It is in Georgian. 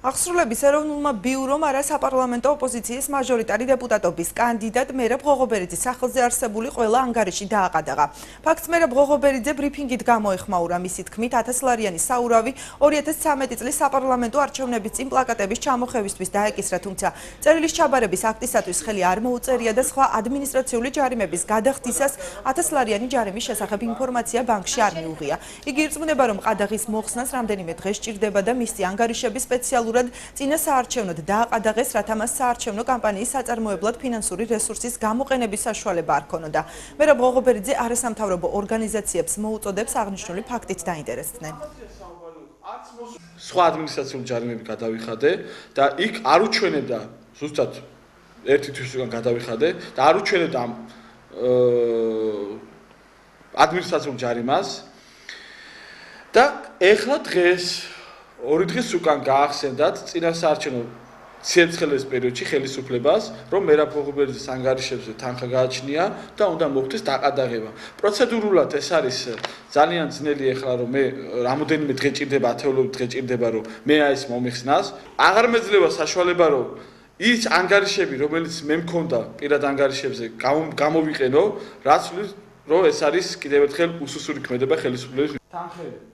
აღსრულების ეროვნულმა ბიურომ არასაპარლამენტო ოპოზიციის მაჟორიტარი დეპუტატობის კანდიდატ მერაბ ღოღობერიძის სახელზე არსებული ყველა ანგარიში დააყადაღა. ფაქტს მერაბ ღოღობერიძე ბრიფინგით გამოეხმაურა. მისი თქმით, 1000 ლარიანი საურავი 2013 წლის საპარლამენტო არჩევნების წინ პლაკატების ჩამოხევისთვის დაეკისრა, თუმცა წერილის ჩაბარების აქტისათვის ხელი არ მოუწერია და სხვა ადმინისტრაციული ჯარიმების გადახდისას 1000 ლარიანი ჯარიმის შესახებ ინფორმაცია ბანკში არ მიუღია. იგი ირწმუნება, რომ ყადაღის მოხსნას რამდენიმე დღე სჭირდება და მისი ანგარიშები სპეციალურად წინა საარჩევნოდ დააყადაღეს, რათა მას საარჩევნო კამპანიის საწარმოებლად ფინანსური რესურსის გამოყენების საშუალება არ ქონოდა. მერაბ ღოღობერიძე არასამთავრობო ორგანიზაციებს მოუწოდებს აღნიშნული ფაქტით დაინტერესდნენ. სხვა ადმინისტრაციული ჯარიმები გადავიხადე და იქ არ უჩვენებდა, ზუსტად ერთი თვის უკან გადავიხადე და არ უჩვენებდა ადმინისტრაციულ ჯარიმას და ეხლა დღეს 2 დღის უკან გაახსენდათ წინა საარჩევნო ციებცხელეს პერიოდში ხელისუფლებას, რომ მერაბ ღოღობერიძის ანგარიშებზე თანხა გააჩნია და უნდა მოხდეს დაყადაღება. პროცედურულად ეს არის ძალიან ძნელი ეხლა, რომ მე რამოდენიმე დღე ჭირდება, ათეულობით დღე ჭირდება, რომ მე ეს მომიხსნას. აღარ მეძლევა საშუალება, რომ ის ანგარიშები, რომელიც მე მქონდა პირად ანგარიშებზე გამოვიყენო, რაც ვთვლით, რომ ეს არის კიდევ ერთხელ უსუსური ქმედება ხელისუფლების თანხები.